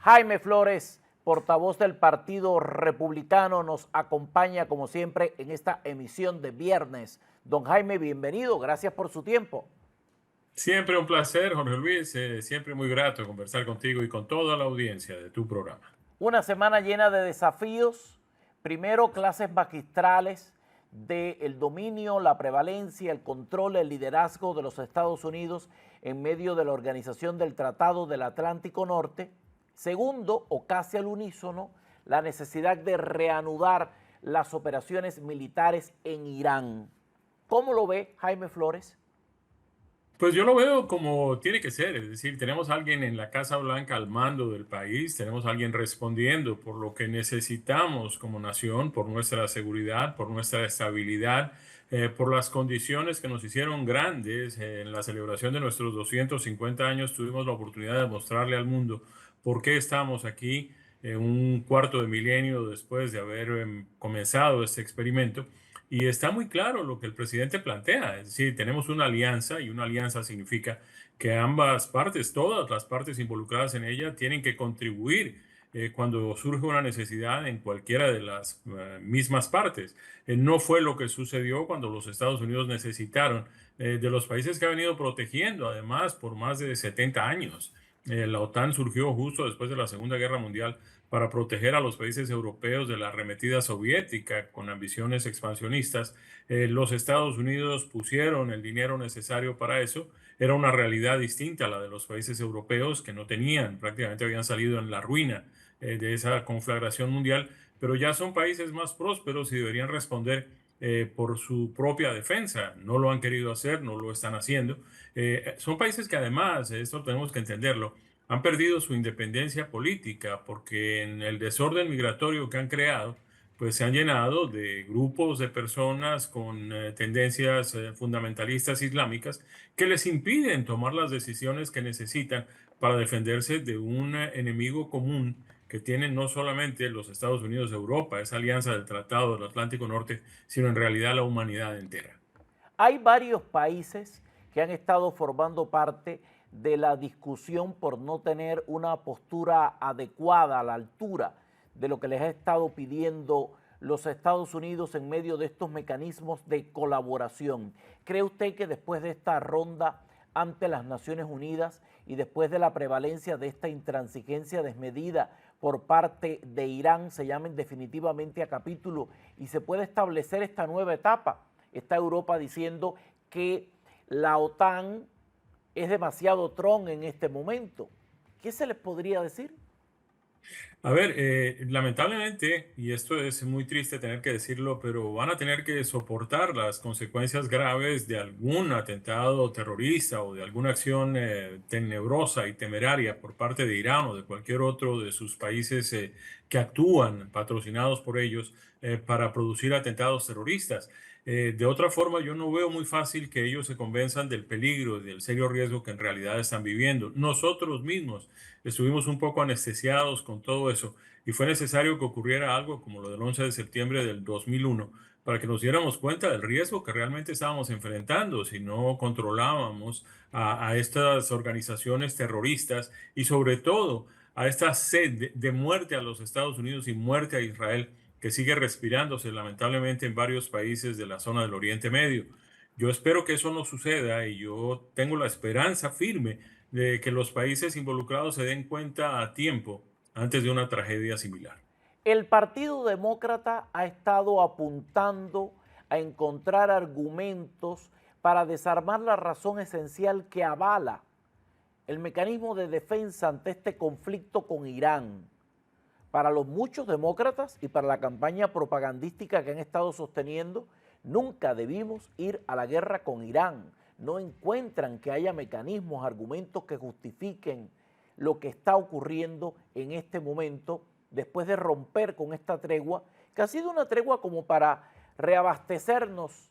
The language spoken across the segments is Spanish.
Jaime Flores, portavoz del Partido Republicano, nos acompaña como siempre en esta emisión de viernes. Don Jaime, bienvenido, gracias por su tiempo. Siempre un placer, Jorge Luis, siempre muy grato conversar contigo y con toda la audiencia de tu programa. Una semana llena de desafíos. Primero, clases magistrales del dominio, la prevalencia, el control, el liderazgo de los Estados Unidos en medio de la organización del Tratado del Atlántico Norte. Segundo, o casi al unísono, la necesidad de reanudar las operaciones militares en Irán. ¿Cómo lo ve Jaime Flores? Pues yo lo veo como tiene que ser, es decir, tenemos a alguien en la Casa Blanca al mando del país, tenemos a alguien respondiendo por lo que necesitamos como nación, por nuestra seguridad, por nuestra estabilidad, por las condiciones que nos hicieron grandes. En la celebración de nuestros 250 años tuvimos la oportunidad de mostrarle al mundo por qué estamos aquí un cuarto de milenio después de haber comenzado este experimento. Y está muy claro lo que el presidente plantea, es decir, tenemos una alianza y una alianza significa que ambas partes, todas las partes involucradas en ella, tienen que contribuir cuando surge una necesidad en cualquiera de las mismas partes. No fue lo que sucedió cuando los Estados Unidos necesitaron de los países que ha venido protegiendo, además, por más de 70 años. La OTAN surgió justo después de la Segunda Guerra Mundial para proteger a los países europeos de la arremetida soviética con ambiciones expansionistas. Los Estados Unidos pusieron el dinero necesario para eso. Era una realidad distinta a la de los países europeos que no tenían, prácticamente habían salido en la ruina de esa conflagración mundial, pero ya son países más prósperos y deberían responder por su propia defensa. No lo han querido hacer, no lo están haciendo. Son países que además, esto tenemos que entenderlo, han perdido su independencia política porque en el desorden migratorio que han creado, pues se han llenado de grupos de personas con tendencias fundamentalistas islámicas que les impiden tomar las decisiones que necesitan para defenderse de un enemigo común que tienen no solamente los Estados Unidos de Europa, esa alianza del Tratado del Atlántico Norte, sino en realidad la humanidad entera. Hay varios países que han estado formando parte de la discusión por no tener una postura adecuada a la altura de lo que les ha estado pidiendo los Estados Unidos en medio de estos mecanismos de colaboración. ¿Cree usted que después de esta ronda ante las Naciones Unidas y después de la prevalencia de esta intransigencia desmedida por parte de Irán se llamen definitivamente a capítulo y se puede establecer esta nueva etapa? Está Europa diciendo que la OTAN es demasiado tron en este momento. ¿Qué se les podría decir? A ver, lamentablemente, y esto es muy triste tener que decirlo, pero van a tener que soportar las consecuencias graves de algún atentado terrorista o de alguna acción tenebrosa y temeraria por parte de Irán o de cualquier otro de sus países que actúan patrocinados por ellos para producir atentados terroristas. De otra forma, yo no veo muy fácil que ellos se convenzan del peligro y del serio riesgo que en realidad están viviendo. Nosotros mismos estuvimos un poco anestesiados con todo eso y fue necesario que ocurriera algo como lo del 11 de septiembre del 2001 para que nos diéramos cuenta del riesgo que realmente estábamos enfrentando si no controlábamos a estas organizaciones terroristas y sobre todo a esta sed de muerte a los Estados Unidos y muerte a Israel que sigue respirándose lamentablemente en varios países de la zona del Oriente Medio. Yo espero que eso no suceda y yo tengo la esperanza firme de que los países involucrados se den cuenta a tiempo antes de una tragedia similar. El Partido Demócrata ha estado apuntando a encontrar argumentos para desarmar la razón esencial que avala el mecanismo de defensa ante este conflicto con Irán. Para los muchos demócratas y para la campaña propagandística que han estado sosteniendo, nunca debimos ir a la guerra con Irán. No encuentran que haya mecanismos, argumentos que justifiquen lo que está ocurriendo en este momento después de romper con esta tregua, que ha sido una tregua como para reabastecernos,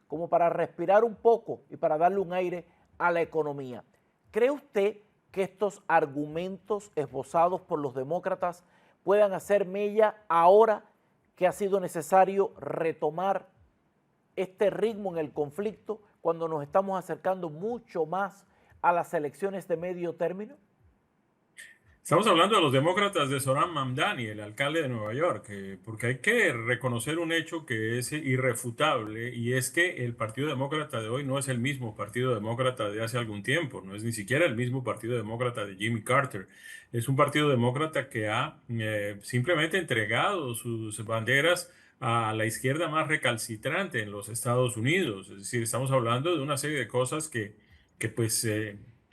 como para respirar un poco y para darle un aire a la economía. ¿Cree usted que estos argumentos esbozados por los demócratas puedan hacer mella ahora que ha sido necesario retomar este ritmo en el conflicto cuando nos estamos acercando mucho más a las elecciones de medio término? Estamos hablando de los demócratas de Zohran Mamdani, el alcalde de Nueva York, porque hay que reconocer un hecho que es irrefutable y es que el Partido Demócrata de hoy no es el mismo Partido Demócrata de hace algún tiempo, no es ni siquiera el mismo Partido Demócrata de Jimmy Carter. Es un Partido Demócrata que ha simplemente entregado sus banderas a la izquierda más recalcitrante en los Estados Unidos. Es decir, estamos hablando de una serie de cosas que pues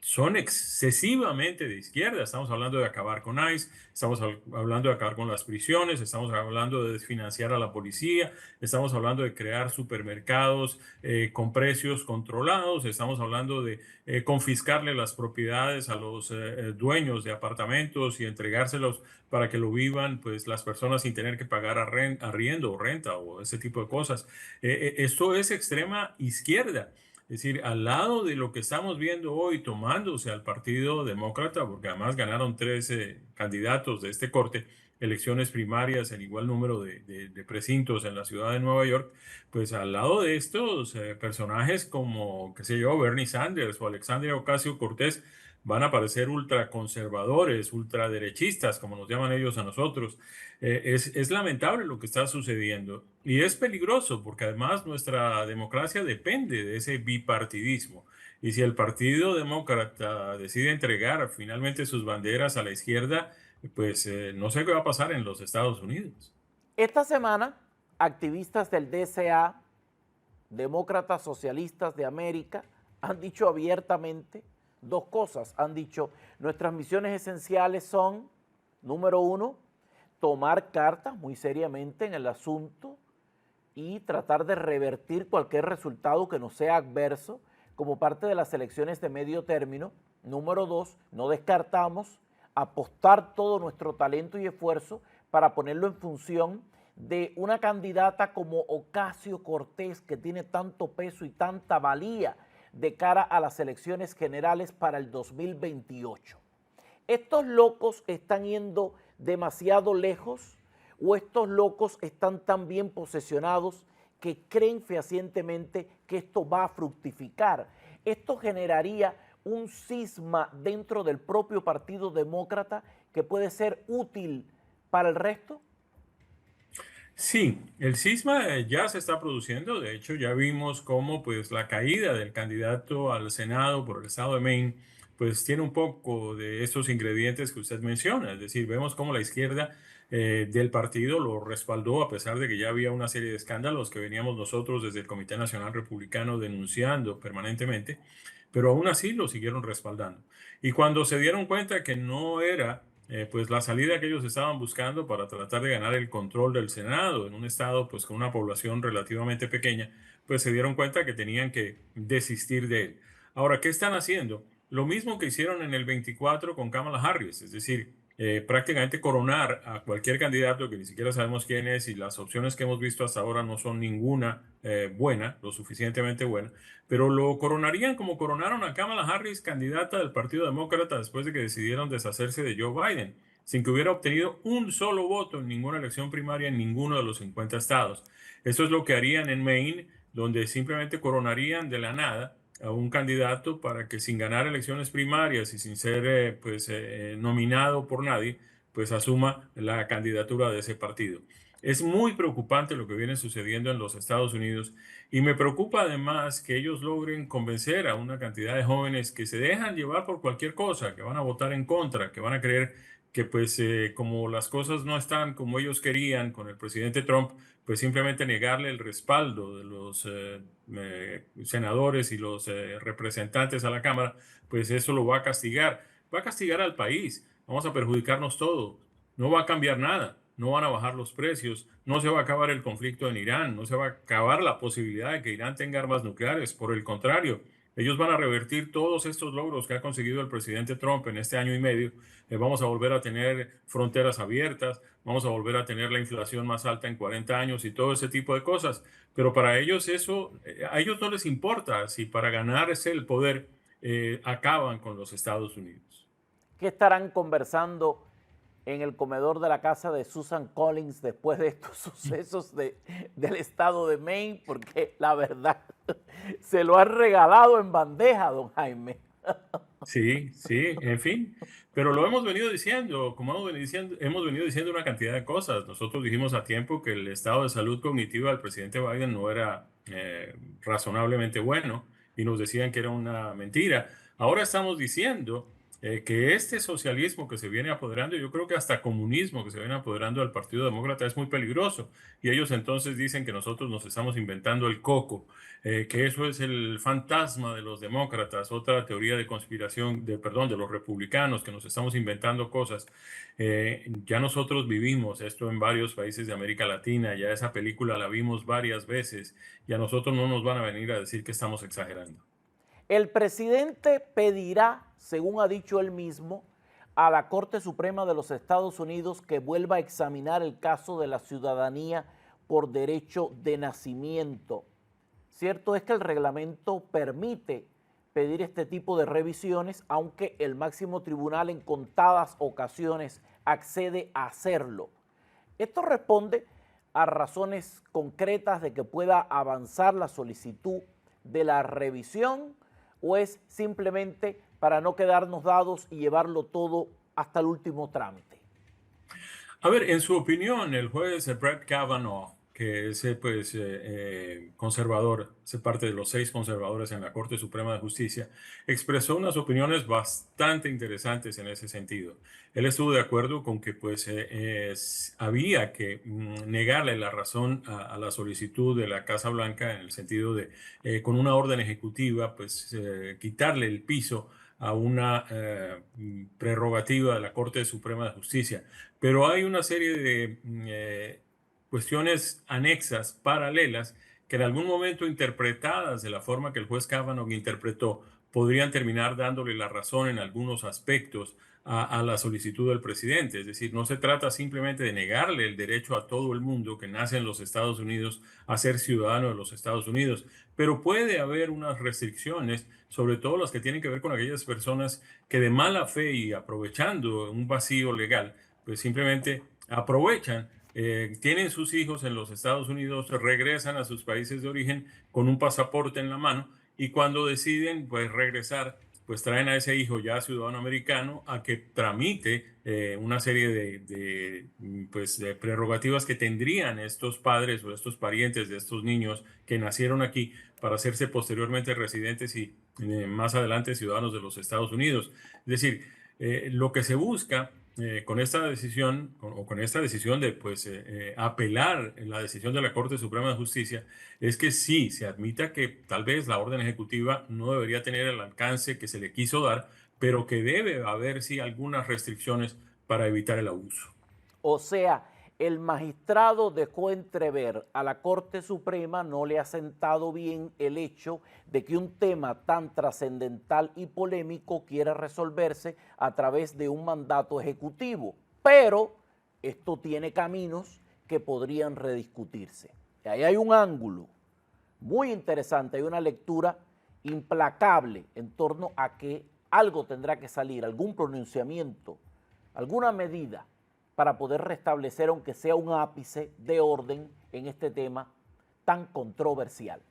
son excesivamente de izquierda. Estamos hablando de acabar con ICE, estamos hablando de acabar con las prisiones, estamos hablando de desfinanciar a la policía, estamos hablando de crear supermercados con precios controlados, estamos hablando de confiscarle las propiedades a los dueños de apartamentos y entregárselos para que lo vivan pues las personas sin tener que pagar arriendo o renta o ese tipo de cosas. Esto es extrema izquierda. Es decir, al lado de lo que estamos viendo hoy tomándose al Partido Demócrata, porque además ganaron 13 candidatos de este corte, elecciones primarias en igual número de precintos en la ciudad de Nueva York, pues al lado de estos personajes como, qué sé yo, Bernie Sanders o Alexandria Ocasio-Cortez, van a parecer ultraconservadores, ultraderechistas, como nos llaman ellos a nosotros. Es lamentable lo que está sucediendo y es peligroso porque además nuestra democracia depende de ese bipartidismo. Y si el Partido Demócrata decide entregar finalmente sus banderas a la izquierda, pues no sé qué va a pasar en los Estados Unidos. Esta semana, activistas del DSA, demócratas socialistas de América, han dicho abiertamente dos cosas. Han dicho, nuestras misiones esenciales son, número uno, tomar cartas muy seriamente en el asunto y tratar de revertir cualquier resultado que no sea adverso como parte de las elecciones de medio término. Número dos, no descartamos apostar todo nuestro talento y esfuerzo para ponerlo en función de una candidata como Ocasio-Cortez, que tiene tanto peso y tanta valía de cara a las elecciones generales para el 2028. ¿Estos locos están yendo demasiado lejos o estos locos están tan bien posesionados que creen fehacientemente que esto va a fructificar? Esto generaría un cisma dentro del propio Partido Demócrata que puede ser útil para el resto. Sí, el cisma ya se está produciendo. De hecho, ya vimos cómo pues la caída del candidato al Senado por el estado de Maine pues tiene un poco de estos ingredientes que usted menciona. Es decir, vemos cómo la izquierda del partido lo respaldó a pesar de que ya había una serie de escándalos que veníamos nosotros desde el Comité Nacional Republicano denunciando permanentemente, pero aún así lo siguieron respaldando. Y cuando se dieron cuenta que no era pues la salida que ellos estaban buscando para tratar de ganar el control del Senado en un estado pues con una población relativamente pequeña, pues se dieron cuenta que tenían que desistir de él. Ahora, ¿qué están haciendo? Lo mismo que hicieron en el 24 con Kamala Harris, es decir, prácticamente coronar a cualquier candidato que ni siquiera sabemos quién es y las opciones que hemos visto hasta ahora no son ninguna buena, lo suficientemente buena, pero lo coronarían como coronaron a Kamala Harris, candidata del Partido Demócrata, después de que decidieron deshacerse de Joe Biden, sin que hubiera obtenido un solo voto en ninguna elección primaria en ninguno de los 50 estados. Eso es lo que harían en Maine, donde simplemente coronarían de la nada a un candidato para que sin ganar elecciones primarias y sin ser nominado por nadie, pues asuma la candidatura de ese partido. Es muy preocupante lo que viene sucediendo en los Estados Unidos y me preocupa además que ellos logren convencer a una cantidad de jóvenes que se dejan llevar por cualquier cosa, que van a votar en contra, que van a creer que pues como las cosas no están como ellos querían con el presidente Trump, pues simplemente negarle el respaldo de los senadores y los representantes a la Cámara, pues eso lo va a castigar al país, vamos a perjudicarnos todos, no va a cambiar nada, no van a bajar los precios, no se va a acabar el conflicto en Irán, no se va a acabar la posibilidad de que Irán tenga armas nucleares, por el contrario, ellos van a revertir todos estos logros que ha conseguido el presidente Trump en este año y medio. Vamos a volver a tener fronteras abiertas, vamos a volver a tener la inflación más alta en 40 años y todo ese tipo de cosas. Pero para ellos eso, a ellos no les importa si para ganarse el poder acaban con los Estados Unidos. ¿Qué estarán conversando en el comedor de la casa de Susan Collins después de estos sucesos del estado de Maine? Porque la verdad se lo han regalado en bandeja, don Jaime. Sí, sí, en fin, pero lo hemos venido diciendo, como hemos venido diciendo una cantidad de cosas. Nosotros dijimos a tiempo que el estado de salud cognitiva del presidente Biden no era razonablemente bueno y nos decían que era una mentira. Ahora estamos diciendo que este socialismo que se viene apoderando, yo creo que hasta comunismo que se viene apoderando del Partido Demócrata es muy peligroso. Y ellos entonces dicen que nosotros nos estamos inventando el coco, que eso es el fantasma de los demócratas, otra teoría de conspiración, perdón, de los republicanos, que nos estamos inventando cosas. Ya nosotros vivimos esto en varios países de América Latina, ya esa película la vimos varias veces y a nosotros no nos van a venir a decir que estamos exagerando. El presidente pedirá, según ha dicho él mismo, a la Corte Suprema de los Estados Unidos que vuelva a examinar el caso de la ciudadanía por derecho de nacimiento. Cierto es que el reglamento permite pedir este tipo de revisiones, aunque el máximo tribunal en contadas ocasiones accede a hacerlo. Esto responde a razones concretas de que pueda avanzar la solicitud de la revisión, o es simplemente para no quedarnos dados y llevarlo todo hasta el último trámite. A ver, en su opinión, el juez Brett Kavanaugh, que es conservador, hace parte de los 6 conservadores en la Corte Suprema de Justicia, expresó unas opiniones bastante interesantes en ese sentido. Él estuvo de acuerdo con que había que negarle la razón a la solicitud de la Casa Blanca en el sentido de, con una orden ejecutiva, quitarle el piso a una prerrogativa de la Corte Suprema de Justicia. Pero hay una serie de cuestiones anexas, paralelas, que en algún momento interpretadas de la forma que el juez Kavanaugh interpretó, podrían terminar dándole la razón en algunos aspectos a la solicitud del presidente. Es decir, no se trata simplemente de negarle el derecho a todo el mundo que nace en los Estados Unidos a ser ciudadano de los Estados Unidos, pero puede haber unas restricciones, sobre todo las que tienen que ver con aquellas personas que de mala fe y aprovechando un vacío legal, pues simplemente aprovechan, tienen sus hijos en los Estados Unidos, regresan a sus países de origen con un pasaporte en la mano y cuando deciden pues regresar, pues traen a ese hijo ya ciudadano americano a que tramite una serie de prerrogativas que tendrían estos padres o estos parientes de estos niños que nacieron aquí para hacerse posteriormente residentes y más adelante ciudadanos de los Estados Unidos. Es decir, lo que se busca con esta decisión o con esta decisión de apelar en la decisión de la Corte Suprema de Justicia es que sí se admita que tal vez la orden ejecutiva no debería tener el alcance que se le quiso dar, pero que debe haber sí algunas restricciones para evitar el abuso. O sea, el magistrado dejó entrever a la Corte Suprema no le ha sentado bien el hecho de que un tema tan trascendental y polémico quiera resolverse a través de un mandato ejecutivo. Pero esto tiene caminos que podrían rediscutirse. Y ahí hay un ángulo muy interesante, hay una lectura implacable en torno a que algo tendrá que salir, algún pronunciamiento, alguna medida para poder restablecer, aunque sea un ápice de orden en este tema tan controversial.